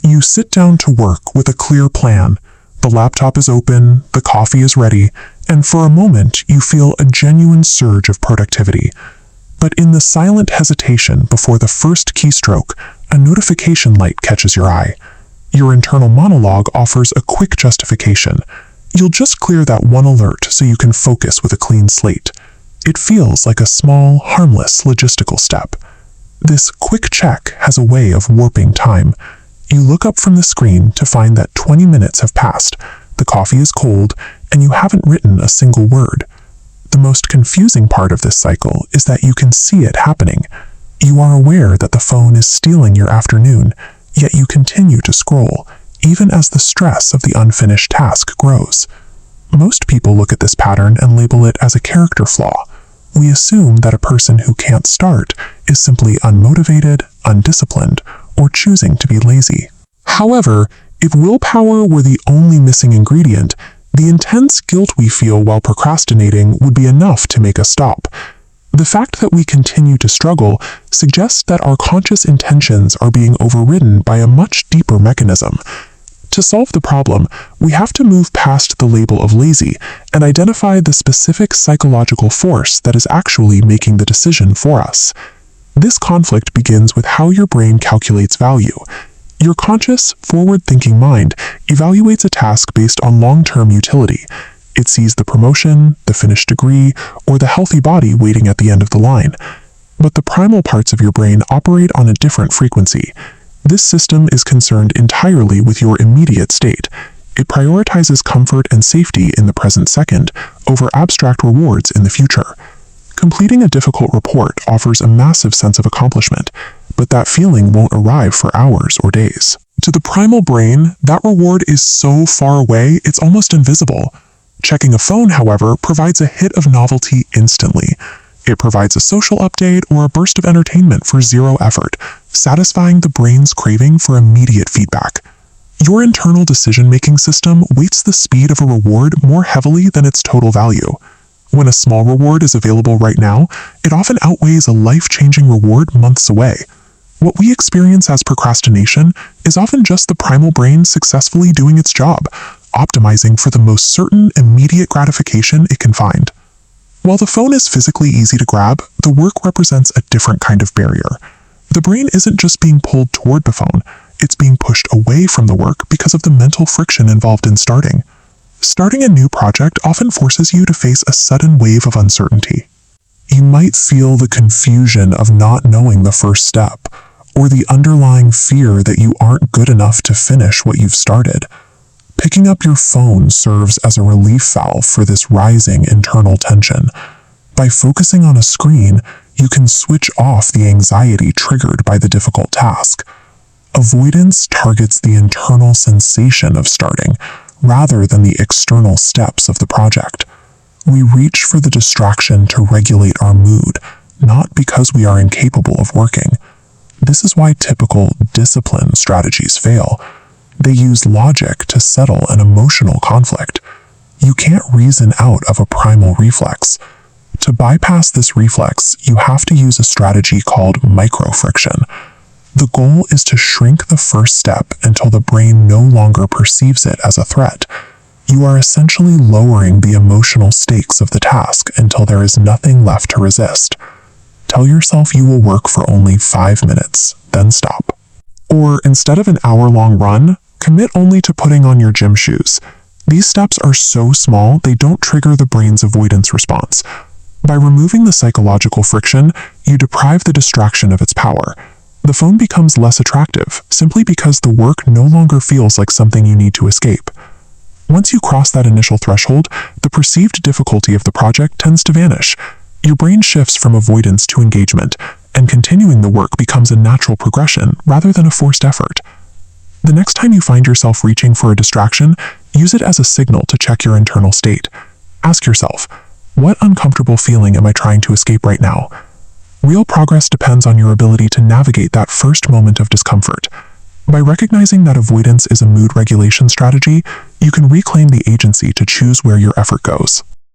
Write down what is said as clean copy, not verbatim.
You sit down to work with a clear plan. The laptop is open, the coffee is ready, and for a moment you feel a genuine surge of productivity. But in the silent hesitation before the first keystroke, a notification light catches your eye. Your internal monologue offers a quick justification. You'll just clear that one alert so you can focus with a clean slate. It feels like a small, harmless logistical step. This quick check has a way of warping time. You look up from the screen to find that 20 minutes have passed, the coffee is cold, and you haven't written a single word. The most confusing part of this cycle is that you can see it happening. You are aware that the phone is stealing your afternoon, yet you continue to scroll, even as the stress of the unfinished task grows. Most people look at this pattern and label it as a character flaw. We assume that a person who can't start is simply unmotivated, undisciplined, or choosing to be lazy. However, if willpower were the only missing ingredient, the intense guilt we feel while procrastinating would be enough to make us stop. The fact that we continue to struggle suggests that our conscious intentions are being overridden by a much deeper mechanism. To solve the problem, we have to move past the label of lazy and identify the specific psychological force that is actually making the decision for us. This conflict begins with how your brain calculates value. Your conscious, forward-thinking mind evaluates a task based on long-term utility. It sees the promotion, the finished degree, or the healthy body waiting at the end of the line. But the primal parts of your brain operate on a different frequency. This system is concerned entirely with your immediate state. It prioritizes comfort and safety in the present second over abstract rewards in the future. Completing a difficult report offers a massive sense of accomplishment, but that feeling won't arrive for hours or days. To the primal brain, that reward is so far away it's almost invisible. Checking a phone, however, provides a hit of novelty instantly. It provides a social update or a burst of entertainment for zero effort, satisfying the brain's craving for immediate feedback. Your internal decision-making system weights the speed of a reward more heavily than its total value. When a small reward is available right now, it often outweighs a life-changing reward months away. What we experience as procrastination is often just the primal brain successfully doing its job, optimizing for the most certain, immediate gratification it can find. While the phone is physically easy to grab, the work represents a different kind of barrier. The brain isn't just being pulled toward the phone, it's being pushed away from the work because of the mental friction involved in starting. Starting a new project often forces you to face a sudden wave of uncertainty. You might feel the confusion of not knowing the first step, or the underlying fear that you aren't good enough to finish what you've started. Picking up your phone serves as a relief valve for this rising internal tension. By focusing on a screen, you can switch off the anxiety triggered by the difficult task. Avoidance targets the internal sensation of starting, rather than the external steps of the project. We reach for the distraction to regulate our mood, not because we are incapable of working. This is why typical discipline strategies fail. They use logic to settle an emotional conflict. You can't reason out of a primal reflex. To bypass this reflex, you have to use a strategy called micro-friction. The goal is to shrink the first step until the brain no longer perceives it as a threat. You are essentially lowering the emotional stakes of the task until there is nothing left to resist. Tell yourself you will work for only 5 minutes, then stop. Or instead of an hour-long run, commit only to putting on your gym shoes. These steps are so small they don't trigger the brain's avoidance response. By removing the psychological friction, you deprive the distraction of its power. The phone becomes less attractive, simply because the work no longer feels like something you need to escape. Once you cross that initial threshold, the perceived difficulty of the project tends to vanish. Your brain shifts from avoidance to engagement, and continuing the work becomes a natural progression rather than a forced effort. The next time you find yourself reaching for a distraction, use it as a signal to check your internal state. Ask yourself, what uncomfortable feeling am I trying to escape right now? Real progress depends on your ability to navigate that first moment of discomfort. By recognizing that avoidance is a mood regulation strategy, you can reclaim the agency to choose where your effort goes.